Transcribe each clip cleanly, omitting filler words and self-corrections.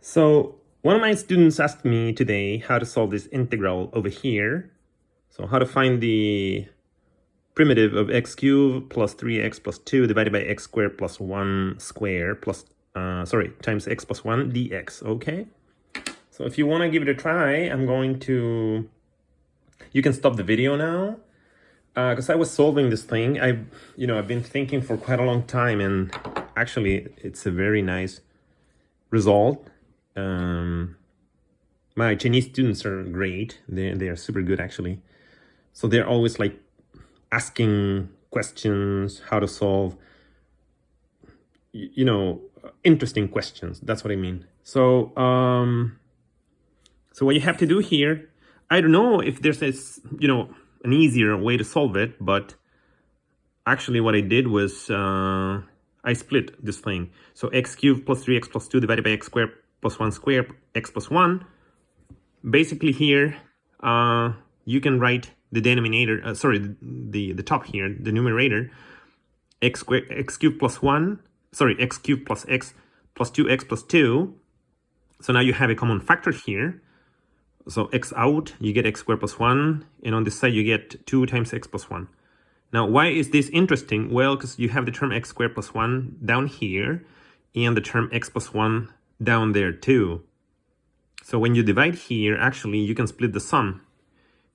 So one of my students asked me today how to solve this integral over here. So how to find the primitive of x cubed plus 3x plus 2 divided by x squared plus 1 square plus, times x plus 1 dx, okay? So if you want to give it a try, you can stop the video now. Because I was solving this thing. I've been thinking for quite a long time, and actually it's a very nice result. My Chinese students are great. They are super good, actually. So they're always like asking questions, how to solve, interesting questions. That's what I mean. So, so what you have to do here, I don't know if there's this, an easier way to solve it, but actually what I did was I split this thing. So x cubed plus 3x plus 2 divided by x squared plus 1 squared x plus 1. Basically here, you can write the denominator, the top here, the numerator, x cubed plus 1, x cubed plus x plus 2x plus 2. So now you have a common factor here. So x out, you get x squared plus 1, and on this side you get 2 times x plus 1. Now, why is this interesting? Well, because you have the term x squared plus 1 down here, and the term x plus 1 down there too. So when you divide here, actually, you can split the sum.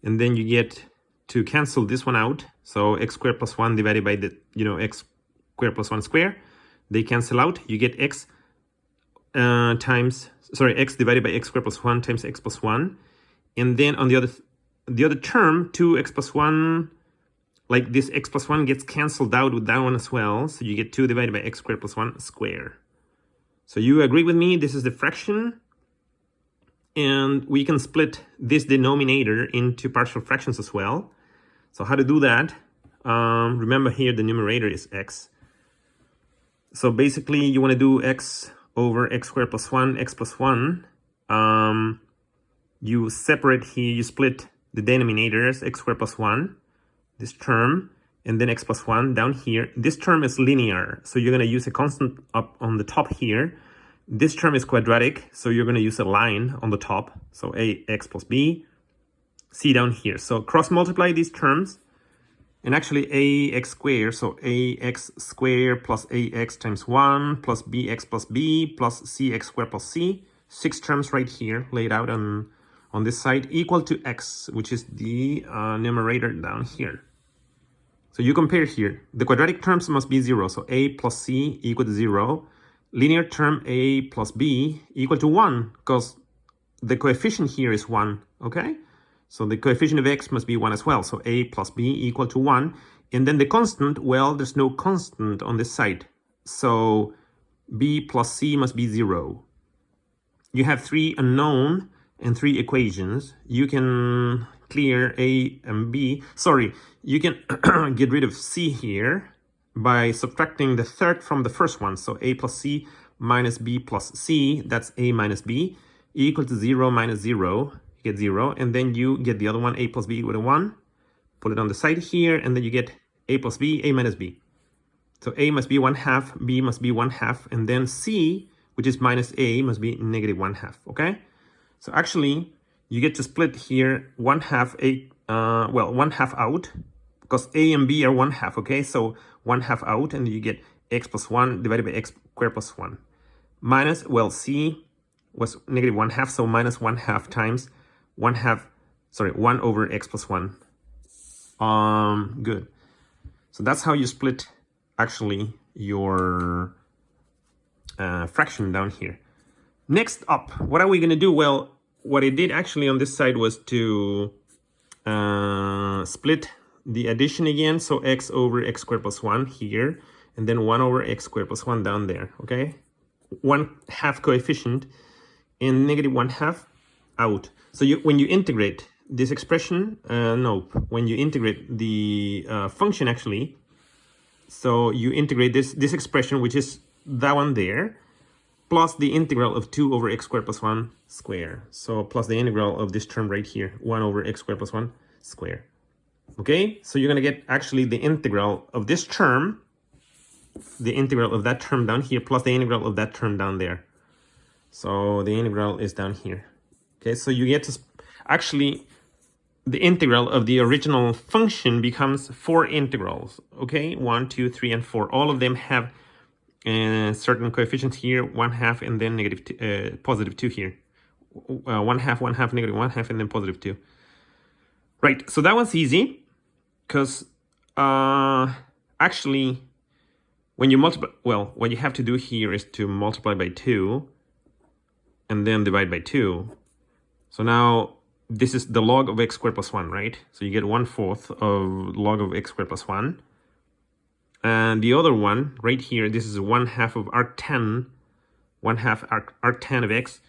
And then you get to cancel this one out. So x squared plus 1 divided by the, x squared plus 1 square. They cancel out. You get x x divided by x squared plus 1 times x plus 1. And then on the other term, 2x plus 1, like this x plus 1 gets cancelled out with that one as well. So you get 2 divided by x squared plus 1 square. So you agree with me? This is the fraction. And we can split this denominator into partial fractions as well. So how to do that? Remember here the numerator is x. So basically you want to do x over x squared plus 1, x plus 1. You separate here, you split the denominators, x squared plus 1, this term, and then x plus 1 down here. This term is linear, so you're going to use a constant up on the top here. This term is quadratic, so you're going to use a line on the top. So ax plus b, c down here. So cross multiply these terms, and actually ax squared, so ax squared plus ax times 1 plus bx plus b plus cx squared plus c. 6 terms right here laid out on this side equal to x, which is the numerator down here. So you compare here. The quadratic terms must be 0. So a plus c equal to 0. Linear term a plus b equal to 1, because the coefficient here is 1, okay? So the coefficient of x must be 1 as well. So a plus b equal to 1. And then the constant, well, there's no constant on this side. So b plus c must be 0. You have 3 unknown and 3 equations. You can clear a and b. Sorry, you can get rid of c here by subtracting the third from the first one. So a plus c minus b plus c, that's a minus b, equal to 0 minus 0. You get 0, and then you get the other one, a plus b equal to 1. Put it on the side here, and then you get a plus b, a minus b. So a must be 1/2, b must be 1/2, and then c, which is minus a, must be negative 1/2, okay? So actually, you get to split here 1/2, 1/2 out, because a and b are 1/2, okay? So 1/2 out, and you get x plus 1 divided by x squared plus 1. Minus, well, c was negative 1/2, so minus 1/2 times 1 over x plus 1. Good. So that's how you split, actually, your fraction down here. Next up, what are we going to do? Well, what I did actually on this side was to split the addition again. So x over x squared plus 1 here, and then 1 over x squared plus 1 down there, okay? 1/2 coefficient and negative 1/2 out. So when you integrate this expression, when you integrate the function actually, so you integrate this expression, which is that one there, plus the integral of 2 over x squared plus 1 square. So plus the integral of this term right here, 1 over x squared plus 1 square. Okay, so you're going to get actually the integral of this term, the integral of that term down here, plus the integral of that term down there. So the integral is down here. Okay, so you get to actually the integral of the original function becomes 4 integrals. Okay, 1, 2, 3, and 4. All of them have certain coefficients here, 1/2, and then positive 2 here. 1/2, 1/2, negative 1/2, and then positive 2. Right, so that one's easy because actually when you multiply, well, what you have to do here is to multiply by 2 and then divide by 2. So now this is the log of x squared plus 1, right? So you get 1/4 of log of x squared plus 1. And the other one right here, this is 1/2 of arc10, 1/2 arc10 of x.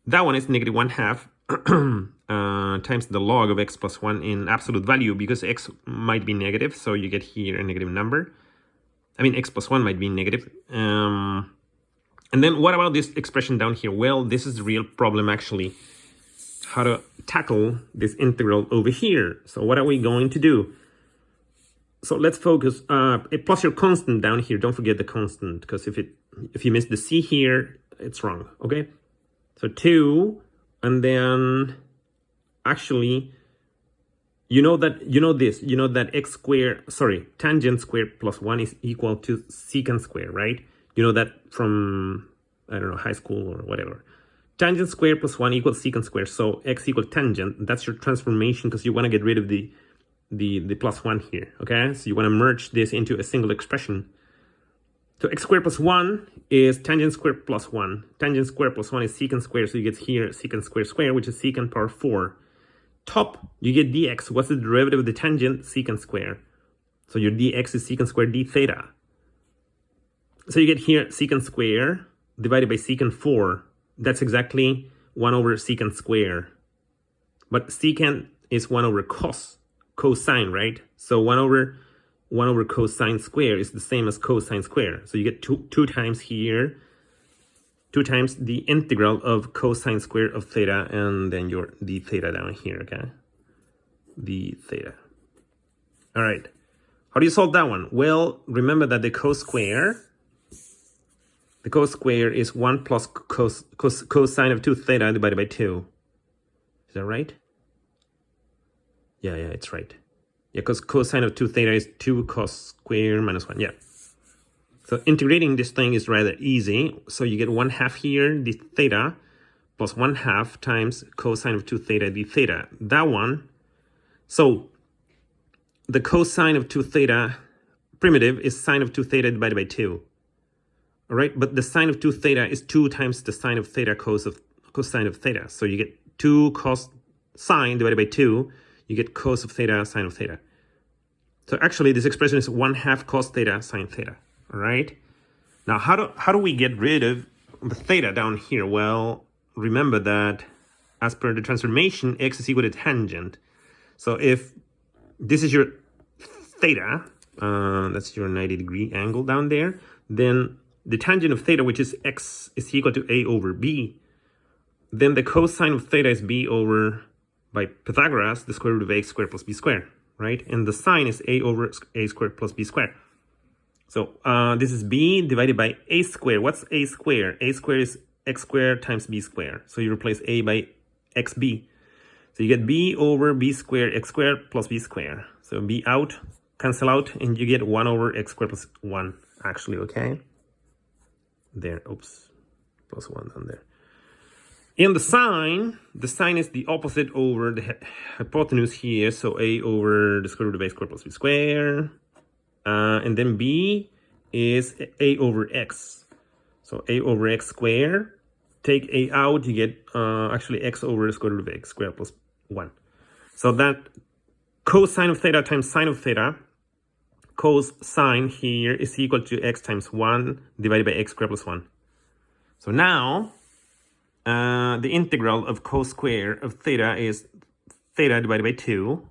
That one is negative 1/2 times the log of x plus 1 in absolute value, because x might be negative, so you get here a negative number. I mean, x plus 1 might be negative. And then what about this expression down here? Well, this is the real problem, actually. How to tackle this integral over here. So what are we going to do? So let's focus, plus your constant down here. Don't forget the constant, because if you miss the c here, it's wrong, okay? So 2, and then actually, you know that x squared, sorry, tangent squared plus 1 is equal to secant squared, right? You know that from, I don't know, high school or whatever. Tangent squared plus 1 equals secant squared. So x equals tangent. That's your transformation, because you want to get rid of the plus 1 here, okay? So you want to merge this into a single expression. So x squared plus 1 is tangent squared plus 1. Tangent squared plus 1 is secant squared, so you get here secant squared squared, which is secant power 4. Top, you get dx. What's the derivative of the tangent? Secant squared. So your dx is secant squared d theta. So you get here secant squared divided by secant 4. That's exactly 1 over secant squared. But secant is 1 over cosine, right? So 1 over cosine squared is the same as cosine squared. So you get 2 times here, 2 times the integral of cosine squared of theta, and then your d theta down here, okay? D theta. All right. How do you solve that one? Well, remember that the cos square is 1 plus cosine of 2 theta divided by 2. Is that right? Yeah, it's right. Yeah, because cosine of 2 theta is 2 cos square minus 1. Yeah. So integrating this thing is rather easy. So you get 1/2 here, d theta, plus 1/2 times cosine of 2 theta d theta. That one. So the cosine of 2 theta primitive is sine of 2 theta divided by 2. All right, but the sine of 2 theta is 2 times the sine of theta cosine of theta. So you get 2 cos sine divided by 2. You get cos of theta sine of theta. So actually, this expression is 1/2 cos theta sine theta. All right. Now, how do we get rid of the theta down here? Well, remember that as per the transformation, x is equal to tangent. So if this is your theta, that's your 90-degree angle down there, then the tangent of theta, which is x, is equal to a over b. Then the cosine of theta is b over, by Pythagoras, the square root of a squared plus b squared, right? And the sine is a over a squared plus b squared. So this is b divided by a squared. What's a squared? A squared is x squared times b squared. So you replace a by xb. So you get b over b squared, x squared plus b squared. So b out, cancel out, and you get 1 over x squared plus 1, actually, okay? There, oops, plus 1 down there. In the sine is the opposite over the hypotenuse here. So a over the square root of a squared plus b squared. And then b is a over x. So a over x squared. Take a out, you get actually x over the square root of x squared plus 1. So that cosine of theta times sine of theta, cos sine here is equal to x times 1 divided by x squared plus 1. So now, the integral of cos squared of theta is theta divided by 2.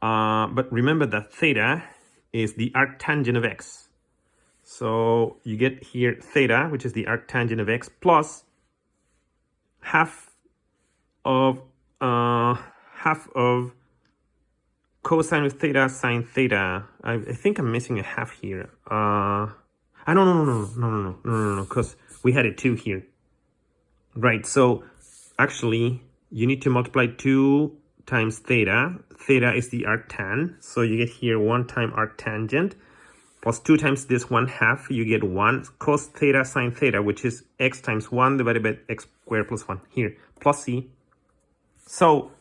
But remember that theta is the arctangent of x. So you get here theta, which is the arctangent of x, plus half of cosine of theta sine theta. I think I'm missing a half here. No, because we had a 2 here. Right, so actually you need to multiply 2 times theta. Theta is the arctan, so you get here 1 time arctangent plus 2 times this 1/2, you get 1 cos theta sine theta, which is x times 1 divided by x squared plus 1 here, plus c. So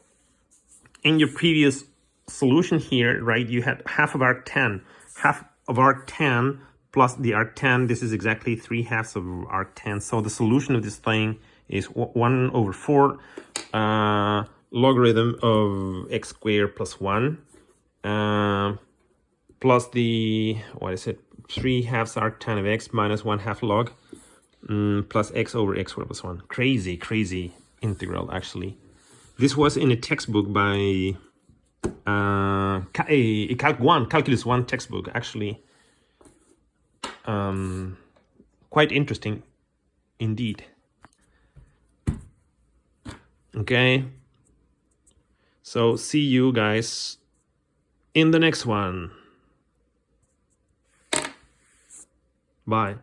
in your previous solution here, right, you had half of arctan. Half of arctan plus the arctan, this is exactly 3/2 of arctan. So the solution of this thing is 1/4 logarithm of x squared plus 1 plus the, what is it, 3/2 arctan of x minus 1/2 log plus x over x squared plus 1. Crazy integral, actually. This was in a textbook by a Calculus 1 textbook, actually. Quite interesting indeed. Okay, so see you guys in the next one. Bye.